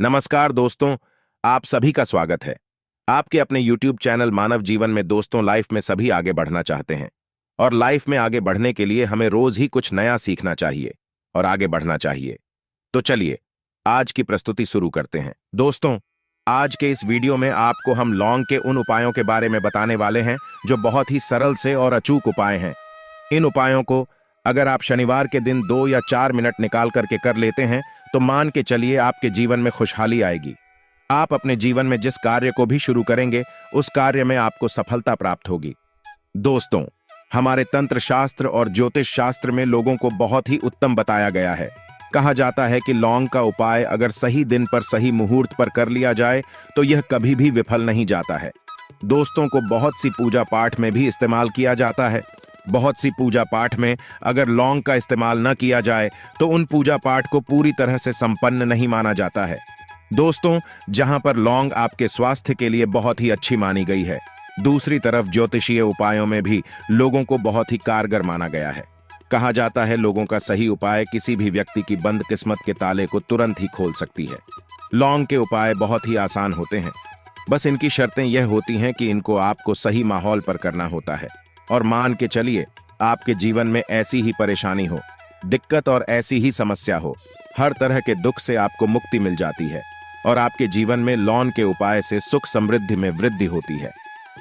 नमस्कार दोस्तों, आप सभी का स्वागत है। आपके अपने YouTube चैनल मानव जीवन में दोस्तों, लाइफ में सभी आगे बढ़ना चाहते हैं और लाइफ में आगे बढ़ने के लिए हमें रोज ही कुछ नया सीखना चाहिए और आगे बढ़ना चाहिए। तो चलिए आज की प्रस्तुति शुरू करते हैं। दोस्तों, आज के इस वीडियो में आपको हम लौंग के उन उपायों के बारे में बताने वाले हैं जो बहुत ही सरल से और अचूक उपाय हैं। इन उपायों को अगर आप शनिवार के दिन 2 या 4 मिनट निकाल करके कर लेते हैं तो मान के चलिए आपके जीवन में खुशहाली आएगी। आप अपने जीवन में जिस कार्य को भी शुरू करेंगे उस कार्य में आपको सफलता प्राप्त होगी। दोस्तों, हमारे तंत्र शास्त्र और ज्योतिष शास्त्र में लोगों को बहुत ही उत्तम बताया गया है। कहा जाता है कि लौंग का उपाय अगर सही दिन पर सही मुहूर्त पर कर लिया जाए तो यह कभी भी विफल नहीं जाता है। दोस्तों को बहुत सी पूजा पाठ में भी इस्तेमाल किया जाता है। बहुत सी पूजा पाठ में अगर लौंग का इस्तेमाल न किया जाए तो उन पूजा पाठ को पूरी तरह से संपन्न नहीं माना जाता है। दोस्तों, जहां पर लौंग आपके स्वास्थ्य के लिए बहुत ही अच्छी मानी गई है, दूसरी तरफ ज्योतिषीय उपायों में भी लोगों को बहुत ही कारगर माना गया है। कहा जाता है लोगों का सही उपाय किसी भी व्यक्ति की बंद किस्मत के ताले को तुरंत ही खोल सकती है। लौंग के उपाय बहुत ही आसान होते हैं, बस इनकी शर्तें यह होती हैं कि इनको आपको सही माहौल पर करना होता है। और मान के चलिए आपके जीवन में ऐसी ही परेशानी हो, दिक्कत और ऐसी ही समस्या हो, हर तरह के दुख से आपको मुक्ति मिल जाती है और आपके जीवन में लौंग के उपाय से सुख समृद्धि में वृद्धि होती है।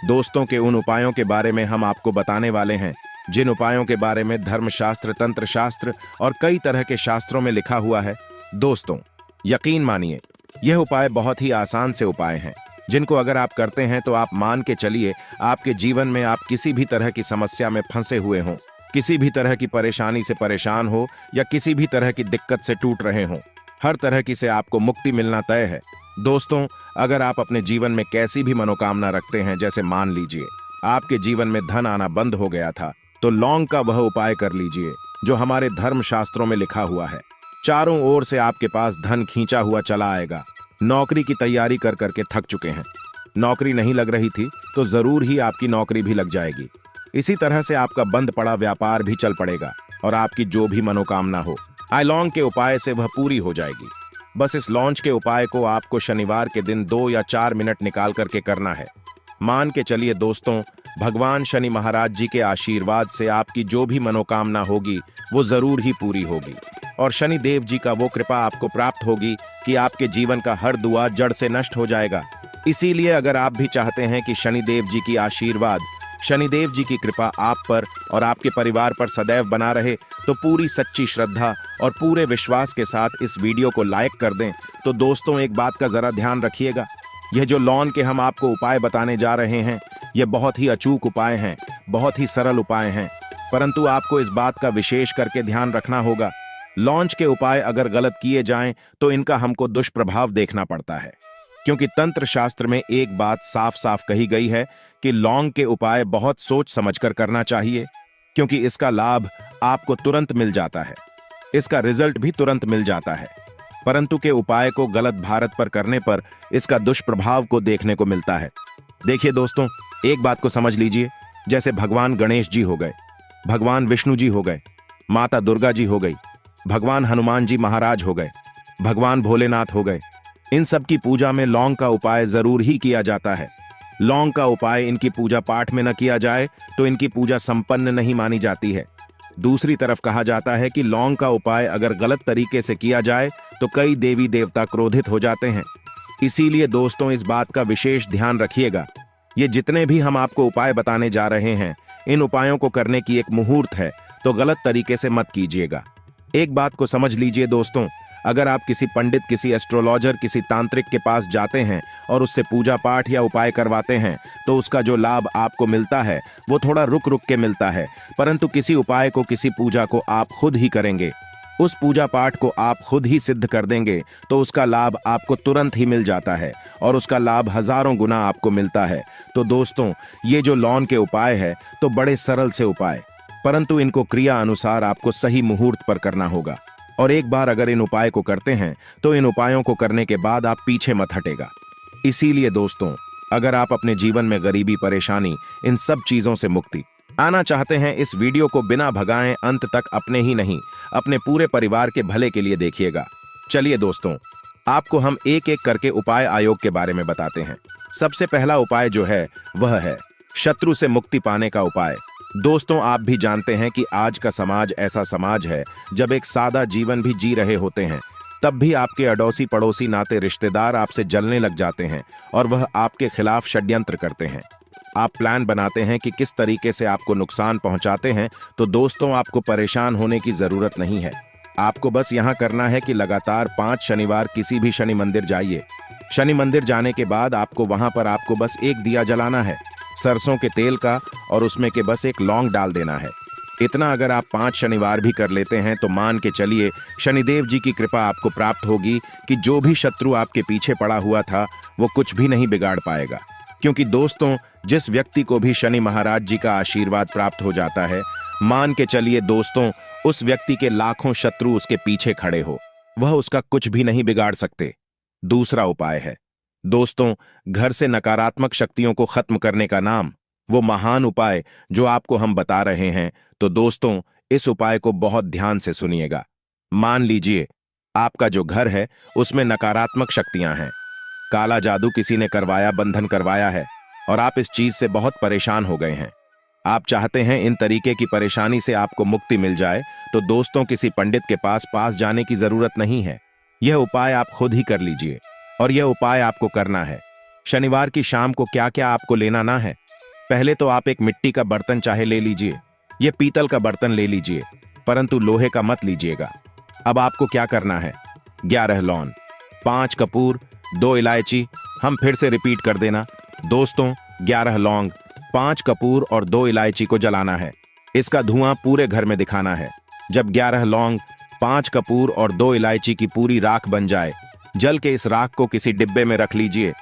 दोस्तों के उन उपायों के बारे में हम आपको बताने वाले हैं जिन उपायों के बारे में धर्मशास्त्र, तंत्र शास्त्र और कई तरह के शास्त्रों में लिखा हुआ है। दोस्तों, यकीन मानिए यह उपाय बहुत ही आसान से उपाय हैं जिनको अगर आप करते हैं तो आप मान के चलिए आपके जीवन में आप किसी भी तरह की समस्या में फंसे हुए हों, किसी भी तरह की परेशानी से परेशान हो या किसी भी तरह की दिक्कत से टूट रहे हों, हर तरह की से आपको मुक्ति मिलना तय है। दोस्तों, अगर आप अपने जीवन में कैसी भी मनोकामना रखते हैं, जैसे मान लीजिए आपके जीवन में धन आना बंद हो गया था, तो लौंग का वह उपाय कर लीजिए जो हमारे धर्म शास्त्रों में लिखा हुआ है। चारों ओर से आपके पास धन खींचा हुआ चला आएगा। नौकरी की तैयारी कर करके थक चुके हैं, नौकरी नहीं लग रही थी तो जरूर ही आपकी नौकरी भी लग जाएगी। इसी तरह से आपका बंद पड़ा व्यापार भी चल पड़ेगा और आपकी जो भी मनोकामना हो लौंग के उपाय से वह पूरी हो जाएगी। बस इस लौंग के उपाय को आपको शनिवार के दिन 2 या 4 मिनट निकाल करके करना है। मान के चलिए दोस्तों, भगवान शनि महाराज जी के आशीर्वाद से आपकी जो भी मनोकामना होगी वो जरूर ही पूरी होगी और शनि देव जी का वो कृपा आपको प्राप्त होगी कि आपके जीवन का हर दुआ जड़ से नष्ट हो जाएगा। इसीलिए अगर आप भी चाहते हैं कि शनि देव जी की आशीर्वाद, शनिदेव जी की कृपा आप पर और आपके परिवार पर सदैव बना रहे, तो पूरी सच्ची श्रद्धा और पूरे विश्वास के साथ इस वीडियो को लाइक कर दें। तो दोस्तों, एक बात का जरा ध्यान रखिएगा, यह जो लौंग के हम आपको उपाय बताने जा रहे हैं यह बहुत ही अचूक उपाय हैं, बहुत ही सरल उपाय हैं, परंतु आपको इस बात का विशेष करके ध्यान रखना होगा। लौंग के उपाय अगर गलत किए जाएं तो इनका हमको दुष्प्रभाव देखना पड़ता है, क्योंकि तंत्र शास्त्र में एक बात साफ साफ कही गई है कि लौंग के उपाय बहुत सोच समझकर करना चाहिए, क्योंकि इसका लाभ आपको तुरंत मिल जाता है, इसका रिजल्ट भी तुरंत मिल जाता है, परंतु के उपाय को गलत भारत पर करने पर इसका दुष्प्रभाव को देखने को मिलता है। देखिए दोस्तों, एक बात को समझ लीजिए, जैसे भगवान गणेश जी हो गए, भगवान विष्णु जी हो गए, माता दुर्गा जी हो गई, भगवान हनुमान जी महाराज हो गए, भगवान भोलेनाथ हो गए, इन सब की पूजा में लौंग का उपाय जरूर ही किया जाता है। लौंग का उपाय इनकी पूजा पाठ में न किया जाए तो इनकी पूजा संपन्न नहीं मानी जाती है। दूसरी तरफ कहा जाता है कि लौंग का उपाय अगर गलत तरीके से किया जाए तो कई देवी देवता क्रोधित हो जाते हैं। इसीलिए दोस्तों, इस बात का विशेष ध्यान रखिएगा। ये जितने भी हम आपको उपाय बताने जा रहे हैं, इन उपायों को करने की एक मुहूर्त है, तो गलत तरीके से मत कीजिएगा। एक बात को समझ लीजिए दोस्तों, अगर आप किसी पंडित, किसी एस्ट्रोलॉजर, किसी तांत्रिक के पास जाते हैं और उससे पूजा पाठ या उपाय करवाते हैं तो उसका जो लाभ आपको मिलता है वो थोड़ा रुक रुक के मिलता है, परंतु किसी उपाय को, किसी पूजा को आप खुद ही करेंगे, उस पूजा पाठ को आप खुद ही सिद्ध कर देंगे तो उसका लाभ आपको तुरंत ही मिल जाता है और उसका लाभ हजारों गुना आपको मिलता है। तो दोस्तों, ये जो लौंग के उपाय है तो बड़े सरल से उपाय, परंतु इनको क्रिया अनुसार आपको सही मुहूर्त पर करना होगा। और एक बार अगर इन उपाय को करते हैं तो इन उपायों को करने के बाद आप पीछे मत हटेगा। इसीलिए दोस्तों, अगर आप अपने जीवन में गरीबी, परेशानी, इन सब चीजों से मुक्ति आना चाहते हैं, इस वीडियो को बिना भगाएं अंत तक अपने ही नहीं, अपने पूरे परिवार के भले के लिए देखिएगा। चलिए दोस्तों, आपको हम एक एक करके उपाय आयोग के बारे में बताते हैं। सबसे पहला उपाय जो है वह है शत्रु से मुक्ति पाने का उपाय। दोस्तों, आप भी जानते हैं कि आज का समाज ऐसा समाज है जब एक सादा जीवन भी जी रहे होते हैं तब भी आपके अड़ोसी पड़ोसी नाते रिश्तेदार आपसे जलने लग जाते हैं और वह आपके खिलाफ षड्यंत्र करते हैं। आप प्लान बनाते हैं कि किस तरीके से आपको नुकसान पहुंचाते हैं, तो दोस्तों आपको परेशान होने की जरूरत नहीं है। आपको बस यहां करना है कि लगातार 5 शनिवार किसी भी शनि मंदिर जाइए। शनि मंदिर जाने के बाद आपको वहां पर आपको बस एक दिया जलाना है, सरसों के तेल का, और उसमें के बस एक लौंग डाल देना है। इतना अगर आप 5 शनिवार भी कर लेते हैं तो मान के चलिए शनिदेव जी की कृपा आपको प्राप्त होगी कि जो भी शत्रु आपके पीछे पड़ा हुआ था वो कुछ भी नहीं बिगाड़ पाएगा। क्योंकि दोस्तों, जिस व्यक्ति को भी शनि महाराज जी का आशीर्वाद प्राप्त हो जाता है, मान के चलिए दोस्तों, उस व्यक्ति के लाखों शत्रु उसके पीछे खड़े हो, वह उसका कुछ भी नहीं बिगाड़ सकते। दूसरा उपाय है दोस्तों, घर से नकारात्मक शक्तियों को खत्म करने का नाम, वो महान उपाय जो आपको हम बता रहे हैं। तो दोस्तों, इस उपाय को बहुत ध्यान से सुनिएगा। मान लीजिए आपका जो घर है उसमें नकारात्मक शक्तियां हैं, काला जादू किसी ने करवाया, बंधन करवाया है और आप इस चीज से बहुत परेशान हो गए हैं। आप चाहते हैं इन तरीके की परेशानी से आपको मुक्ति मिल जाए, तो दोस्तों किसी पंडित के पास जाने की जरूरत नहीं है। यह उपाय आप खुद ही कर लीजिए। और यह उपाय आपको करना है शनिवार की शाम को। क्या क्या आपको लेना ना है, पहले तो आप एक मिट्टी का बर्तन चाहे ले लीजिए, यह पीतल का बर्तन ले लीजिए, परंतु लोहे का मत लीजिएगा। अब आपको क्या करना है, 11 लौंग, 5 कपूर, 2 इलायची। हम फिर से रिपीट कर देना दोस्तों, 11 लौंग, 5 कपूर और 2 इलायची को जलाना है। इसका धुआं पूरे घर में दिखाना है। जब 11 लौंग, 5 कपूर और 2 इलायची की पूरी राख बन जाए, जल के इस राख को किसी डिब्बे में रख लीजिए।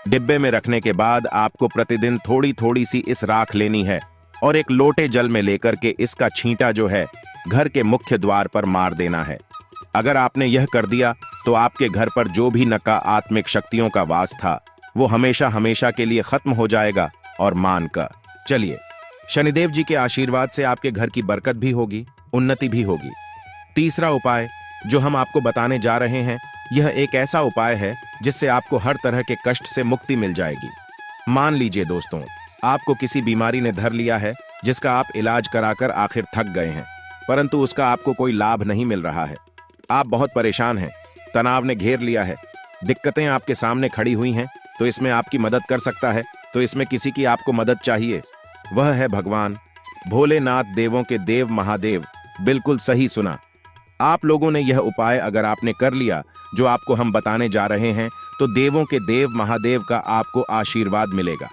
डिब्बे में रखने के बाद आपको प्रतिदिन थोड़ी थोड़ी सी इस राख लेनी है और एक लोटे जल में लेकर के इसका छींटा जो है घर के मुख्य द्वार पर मार देना है। अगर आपने यह कर दिया तो आपके घर पर जो भी नकारात्मक शक्तियों का वास था वो हमेशा हमेशा के लिए खत्म हो जाएगा। और मान कर चलिए, शनिदेव जी के आशीर्वाद से आपके घर की बरकत भी होगी, उन्नति भी होगी। तीसरा उपाय जो हम आपको बताने जा रहे हैं, यह एक ऐसा उपाय है जिससे आपको हर तरह के कष्ट से मुक्ति मिल जाएगी। मान लीजिए दोस्तों, आपको किसी बीमारी ने धर लिया है जिसका आप इलाज कराकर आखिर थक गए हैं, परंतु उसका आपको कोई लाभ नहीं मिल रहा है। आप बहुत परेशान हैं, तनाव ने घेर लिया है, दिक्कतें आपके सामने खड़ी हुई हैं। तो इसमें आपकी मदद कर सकता है, तो इसमें किसी की आपको मदद चाहिए, वह है भगवान भोलेनाथ, देवों के देव महादेव। बिल्कुल सही सुना। आप लोगों ने यह उपाय अगर आपने कर लिया जो आपको हम बताने जा रहे हैं, तो देवों के देव महादेव का आपको आशीर्वाद मिलेगा।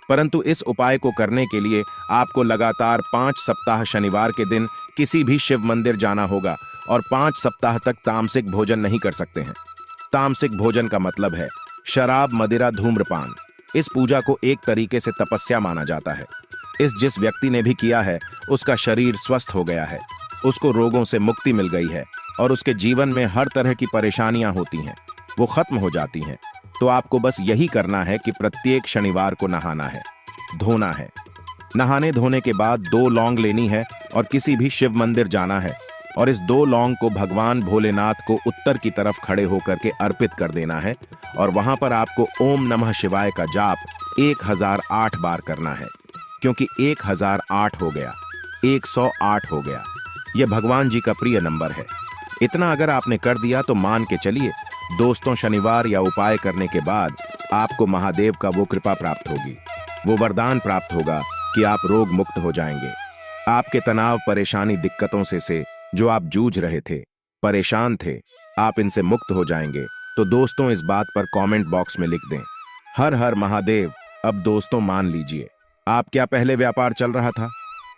परंतु इस उपाय को करने के लिए आपको लगातार 5 सप्ताह शनिवार के दिन किसी भी शिव मंदिर जाना होगा और 5 सप्ताह तक तामसिक भोजन नहीं कर सकते हैं। तामसिक भोजन का मतलब है शराब, मदिरा, धूम्रपान। इस पूजा को एक तरीके से तपस्या माना जाता है। जिस व्यक्ति ने भी किया है उसका शरीर स्वस्थ हो गया है, उसको रोगों से मुक्ति मिल गई है और उसके जीवन में हर तरह की परेशानियां होती हैं वो खत्म हो जाती हैं। तो आपको बस यही करना है कि प्रत्येक शनिवार को नहाना है, धोना है। नहाने धोने के बाद 2 लौंग लेनी है और किसी भी शिव मंदिर जाना है और इस 2 लौंग को भगवान भोलेनाथ को उत्तर की तरफ खड़े होकर के अर्पित कर देना है और वहां पर आपको ओम नमः शिवाय का जाप 1008 बार करना है। क्योंकि 1008 हो गया, 108 हो गया, यह भगवान जी का प्रिय नंबर है। इतना अगर आपने कर दिया तो मान के चलिए दोस्तों, शनिवार या उपाय करने के बाद आपको महादेव का वो कृपा प्राप्त होगी, वो वरदान प्राप्त होगा कि आप रोग मुक्त हो जाएंगे। आपके तनाव, परेशानी, दिक्कतों से जो आप जूझ रहे थे, परेशान थे, आप इनसे मुक्त हो जाएंगे। तो दोस्तों, इस बात पर कमेंट बॉक्स में लिख दें हर हर महादेव। अब दोस्तों मान लीजिए, आप क्या पहले व्यापार चल रहा था,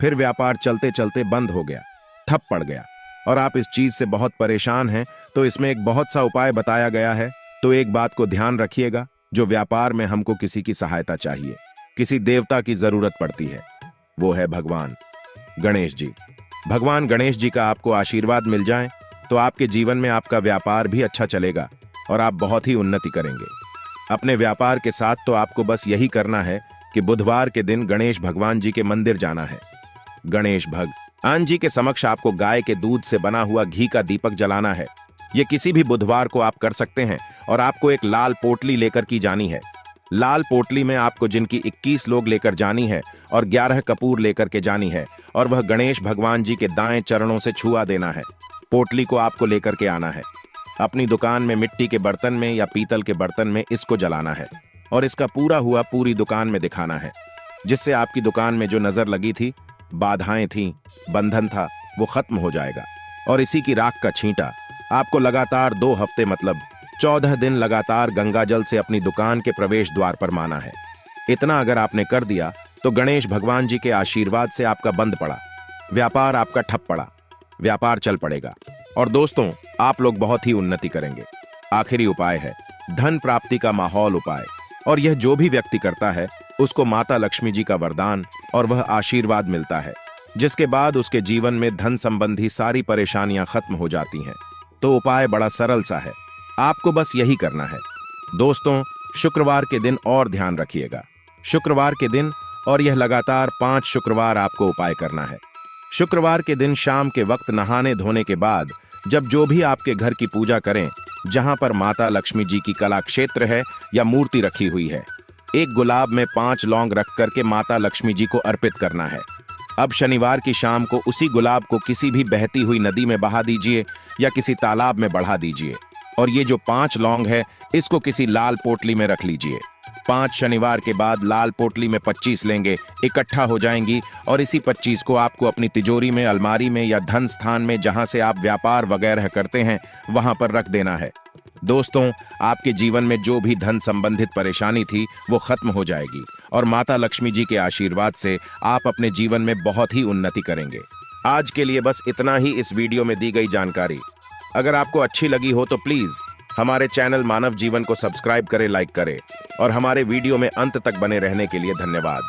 फिर व्यापार चलते चलते बंद हो गया, ठप पड़ गया और आप इस चीज से बहुत परेशान हैं, तो इसमें एक बहुत सा उपाय बताया गया है। तो एक बात को ध्यान रखिएगा, जो व्यापार में हमको किसी की सहायता चाहिए, किसी देवता की जरूरत पड़ती है, वो है भगवान गणेश जी। भगवान गणेश जी का आपको आशीर्वाद मिल जाए तो आपके जीवन में आपका व्यापार भी अच्छा चलेगा और आप बहुत ही उन्नति करेंगे अपने व्यापार के साथ। तो आपको बस यही करना है कि बुधवार के दिन गणेश भगवान जी के मंदिर जाना है। गणेश भगवान जी के समक्ष आपको गाय के दूध से बना हुआ घी का दीपक जलाना है। ये किसी भी बुधवार को आप कर सकते हैं और आपको एक लाल पोटली लेकर की जानी है। लाल पोटली में आपको जिनकी 21 लोग लेकर जानी है और 11 कपूर लेकर के जानी है और वह गणेश भगवान जी के दाएं चरणों से छुआ देना है। पोटली को आपको लेकर के आना है। अपनी दुकान में मिट्टी के बर्तन में या पीतल के बर्तन में इसको जलाना है और इसका पूरा हुआ पूरी दुकान में दिखाना है, जिससे आपकी दुकान में जो नजर लगी थी, बाधाएं थीं, बंधन था, वो खत्म हो जाएगा। और इसी की राख का छींटा आपको लगातार 2 हफ्ते मतलब 14 दिन लगातार गंगा जल से अपनी दुकान के प्रवेश द्वार पर माना है। इतना अगर आपने कर दिया तो गणेश भगवान जी के आशीर्वाद से आपका बंद पड़ा व्यापार आपका ठप पड़ा व्यापार चल पड़ेगा और दोस्तों आप लोग बहुत ही उन्नति करेंगे। आखिरी उपाय है धन प्राप्ति का माहौल उपाय, और यह जो भी व्यक्ति करता है उसको माता लक्ष्मी जी का वरदान और वह आशीर्वाद मिलता है, जिसके बाद उसके जीवन में धन संबंधी सारी परेशानियां खत्म हो जाती हैं। तो उपाय बड़ा सरल सा है, आपको बस यही करना है। दोस्तों शुक्रवार के दिन और ध्यान रखिएगा, शुक्रवार के दिन, और यह लगातार 5 शुक्रवार आपको उपाय करना है। शुक्रवार के दिन शाम के वक्त नहाने धोने के बाद जब जो भी आपके घर की पूजा करें, जहां पर माता लक्ष्मी जी की कला क्षेत्र है या मूर्ति रखी हुई है, एक गुलाब में 5 लौंग रख करके माता लक्ष्मी जी को अर्पित करना है। अब शनिवार की शाम को उसी गुलाब को किसी भी बहती हुई नदी में बहा दीजिए या किसी तालाब में बढ़ा दीजिए, और ये जो 5 लौंग है इसको किसी लाल पोटली में रख लीजिए। 5 शनिवार के बाद लाल पोटली में 25 लेंगे, इकट्ठा हो जाएंगी, और इसी 25 को आपको अपनी तिजोरी में, अलमारी में या धन स्थान में जहां से आप व्यापार वगैरह करते हैं वहां पर रख देना है। दोस्तों आपके जीवन में जो भी धन संबंधित परेशानी थी वो खत्म हो जाएगी और माता लक्ष्मी जी के आशीर्वाद से आप अपने जीवन में बहुत ही उन्नति करेंगे। आज के लिए बस इतना ही इस वीडियो में दी गई जानकारी। अगर आपको अच्छी लगी हो तो प्लीज हमारे चैनल मानव जीवन को सब्सक्राइब करें, लाइक करें, और हमारे वीडियो में अंत तक बने रहने के लिए धन्यवाद।